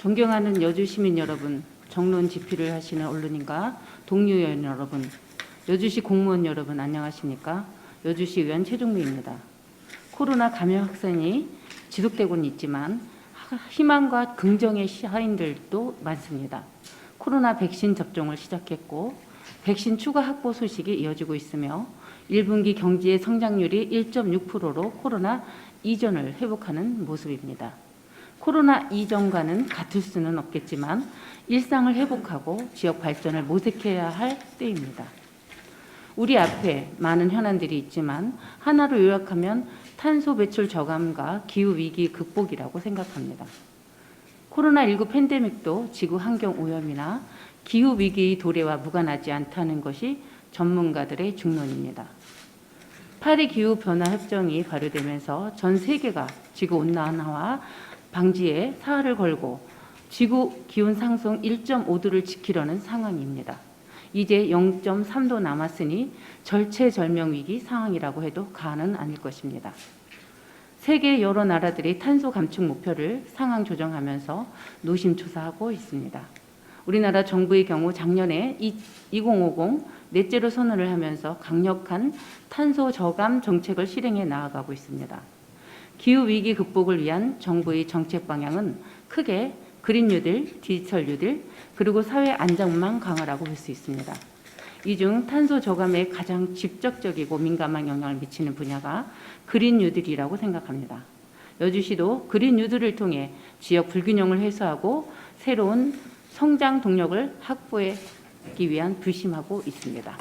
존경하는 여주 시민 여러분, 정론 집필을 하시는 언론인과 동료 의원 여러분, 여주시 공무원 여러분 안녕하십니까? 여주시 의원 최종미입니다. 코로나 감염 확산이 지속되고는 있지만 희망과 긍정의 시인들도 많습니다. 코로나 백신 접종을 시작했고 백신 추가 확보 소식이 이어지고 있으며 1분기 경제의 성장률이 1.6%로 코로나 이전을 회복하는 모습입니다. 코로나 이전과는 같을 수는 없겠지만 일상을 회복하고 지역 발전을 모색해야 할 때입니다. 우리 앞에 많은 현안들이 있지만 하나로 요약하면 탄소 배출 저감과 기후위기 극복이라고 생각합니다. 코로나19 팬데믹도 지구 환경 오염이나 기후위기의 도래와 무관하지 않다는 것이 전문가들의 중론입니다. 파리 기후변화협정이 발효되면서 전 세계가 지구온난화와 방지에 사활을 걸고 지구 기온 상승 1.5도를 지키려는 상황입니다. 이제 0.3도 남았으니 절체절명 위기 상황이라고 해도 과언은 아닐 것입니다. 세계 여러 나라들이 탄소 감축 목표를 상향 조정하면서 노심초사하고 있습니다. 우리나라 정부의 경우 작년에 2050 넷제로 선언을 하면서 강력한 탄소 저감 정책을 실행해 나아가고 있습니다. 기후위기 극복을 위한 정부의 정책 방향은 크게 그린 뉴딜, 디지털 뉴딜, 그리고 사회 안전망 강화라고 볼 수 있습니다. 이 중 탄소 저감에 가장 직접적이고 민감한 영향을 미치는 분야가 그린 뉴딜이라고 생각합니다. 여주시도 그린 뉴딜을 통해 지역 불균형을 해소하고 새로운 성장 동력을 확보하기 위한 부심하고 있습니다.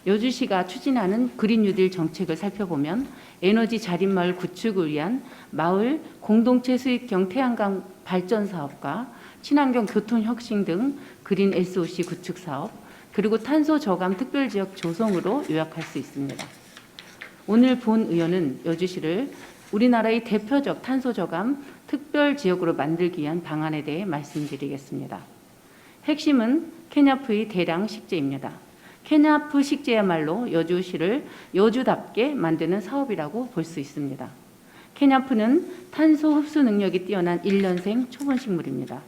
여주시가 추진하는 그린 뉴딜 정책을 살펴보면 에너지 자립마을 구축을 위한 마을 공동체 수익형 태양광 발전 사업과 친환경 교통 혁신 등 그린 SOC 구축 사업, 그리고 탄소 저감 특별지역 조성으로 요약할 수 있습니다. 오늘 본 의원은 여주시를 우리나라의 대표적 탄소 저감 특별지역으로 만들기 위한 방안에 대해 말씀드리겠습니다. 핵심은 케냐프의 대량 식재입니다. 케냐프 식재야말로 여주시를 여주답게 만드는 사업이라고 볼 수 있습니다. 케냐프는 탄소 흡수 능력이 뛰어난 1년생 초본식물입니다.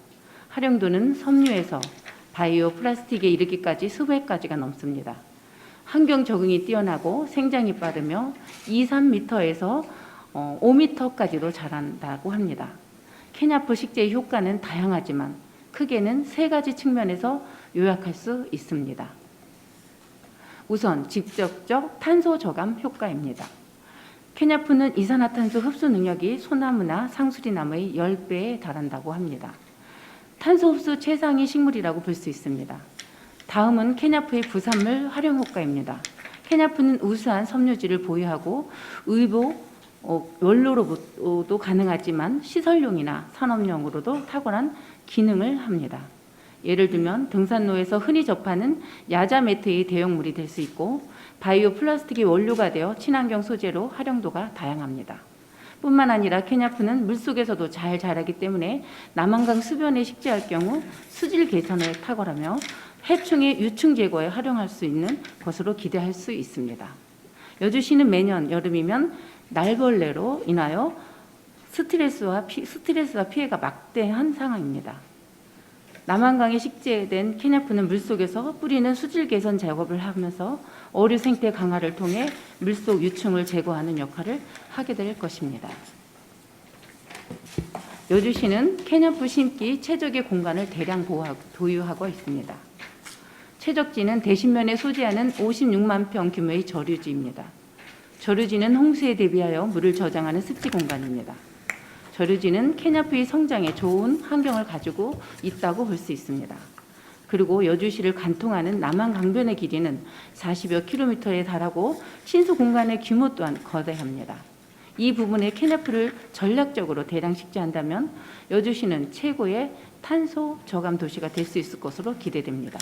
활용도는 섬유에서 바이오 플라스틱에 이르기까지 수백 가지가 넘습니다. 환경 적응이 뛰어나고 생장이 빠르며 2~3m에서 5m까지도 자란다고 합니다. 케냐프 식재의 효과는 다양하지만 크게는 3가지 측면에서 요약할 수 있습니다. 우선 직접적 탄소 저감 효과입니다. 케냐프는 이산화탄소 흡수 능력이 소나무나 상수리나무의 10배에 달한다고 합니다. 탄소 흡수 최상위 식물이라고 볼 수 있습니다. 다음은 케냐프의 부산물 활용 효과입니다. 케냐프는 우수한 섬유질을 보유하고 의보 원료로도 가능하지만 시설용이나 산업용으로도 탁월한 기능을 합니다. 예를 들면 등산로에서 흔히 접하는 야자 매트의 대용물이 될 수 있고 바이오 플라스틱이 원료가 되어 친환경 소재로 활용도가 다양합니다. 뿐만 아니라 케냐프는 물속에서도 잘 자라기 때문에 남한강 수변에 식재할 경우 수질 개선에 탁월하며 해충의 유충 제거에 활용할 수 있는 것으로 기대할 수 있습니다. 여주시는 매년 여름이면 날벌레로 인하여 스트레스와 피해가 막대한 상황입니다. 남한강에 식재된 케냐프는 물속에서 뿌리는 수질 개선 작업을 하면서 어류 생태 강화를 통해 물속 유충을 제거하는 역할을 하게 될 것입니다. 여주시는 케냐프 심기 최적의 공간을 대량 보유하고 있습니다. 최적지는 대신면에 소재하는 56만 평 규모의 저류지입니다. 저류지는 홍수에 대비하여 물을 저장하는 습지 공간입니다. 저류지는 케냐프의 성장에 좋은 환경을 가지고 있다고 볼 수 있습니다. 그리고 여주시를 관통하는 남한 강변의 길이는 40여 킬로미터에 달하고 신수 공간의 규모 또한 거대합니다. 이 부분에 케냐프를 전략적으로 대량 식재한다면 여주시는 최고의 탄소 저감 도시가 될 수 있을 것으로 기대됩니다.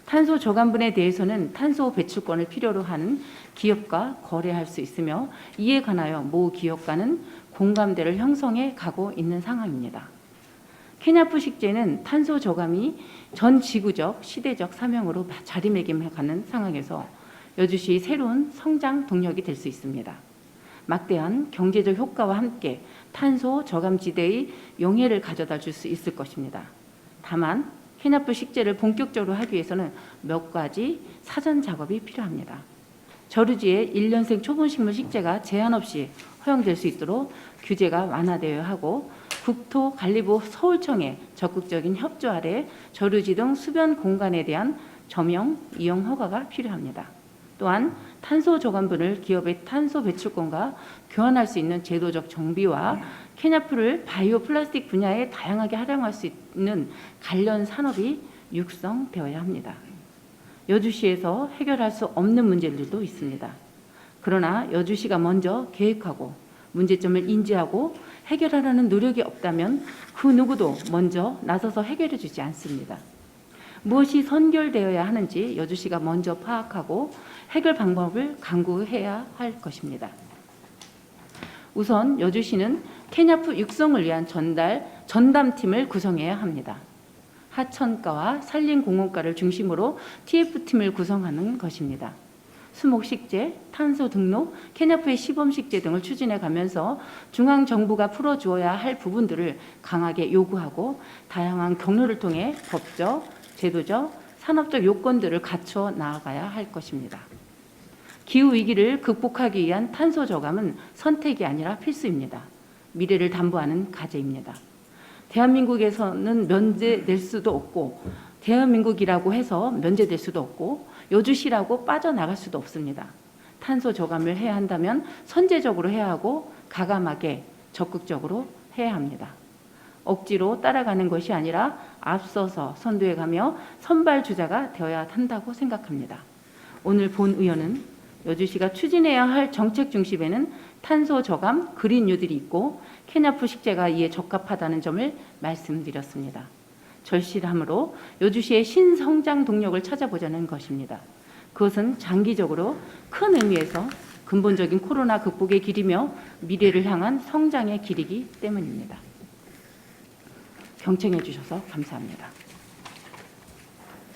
탄소 저감분에 대해서는 탄소 배출권을 필요로 하는 기업과 거래할 수 있으며 이에 관하여 모 기업과는 공감대를 형성해 가고 있는 상황입니다. 케냐프 식재는 탄소 저감이 전 지구적 시대적 사명으로 자리매김해가는 상황에서 여주시의 새로운 성장 동력이 될 수 있습니다. 막대한 경제적 효과와 함께 탄소 저감지대의 용해를 가져다 줄 수 있을 것입니다. 다만 케냐프 식재를 본격적으로 하기 위해서는 몇 가지 사전 작업이 필요합니다. 저류지에 1년생 초본식물 식재가 제한 없이 허용될 수 있도록 규제가 완화되어야 하고 국토관리부 서울청의 적극적인 협조 아래 저류지 등 수변 공간에 대한 점용, 이용 허가가 필요합니다. 또한 탄소 저감분을 기업의 탄소 배출권과 교환할 수 있는 제도적 정비와 케냐프를 바이오 플라스틱 분야에 다양하게 활용할 수 있는 관련 산업이 육성되어야 합니다. 여주시에서 해결할 수 없는 문제들도 있습니다. 그러나 여주시가 먼저 계획하고 문제점을 인지하고 해결하려는 노력이 없다면 그 누구도 먼저 나서서 해결해 주지 않습니다. 무엇이 선결되어야 하는지 여주시가 먼저 파악하고 해결 방법을 강구해야 할 것입니다. 우선 여주시는 케냐프 육성을 위한 전담팀을 구성해야 합니다. 하천과와 산림공원과를 중심으로 TF팀을 구성하는 것입니다. 수목식재, 탄소 등록, 케냐프의 시범식재 등을 추진해 가면서 중앙정부가 풀어주어야 할 부분들을 강하게 요구하고 다양한 경로를 통해 법적, 제도적, 산업적 요건들을 갖춰 나아가야 할 것입니다. 기후위기를 극복하기 위한 탄소 저감은 선택이 아니라 필수입니다. 미래를 담보하는 과제입니다. 대한민국에서는 면제될 수도 없고 대한민국이라고 해서 면제될 수도 없고 여주시라고 빠져나갈 수도 없습니다. 탄소 저감을 해야 한다면 선제적으로 해야 하고 가감하게 적극적으로 해야 합니다. 억지로 따라가는 것이 아니라 앞서서 선두해가며 선발주자가 되어야 한다고 생각합니다. 오늘 본 의원은 여주시가 추진해야 할 정책 중심에는 탄소 저감, 그린 뉴딜이 있고 케냐프 식재가 이에 적합하다는 점을 말씀드렸습니다. 절실함으로 여주시의 신성장 동력을 찾아보자는 것입니다. 그것은 장기적으로 큰 의미에서 근본적인 코로나 극복의 길이며 미래를 향한 성장의 길이기 때문입니다. 경청해 주셔서 감사합니다.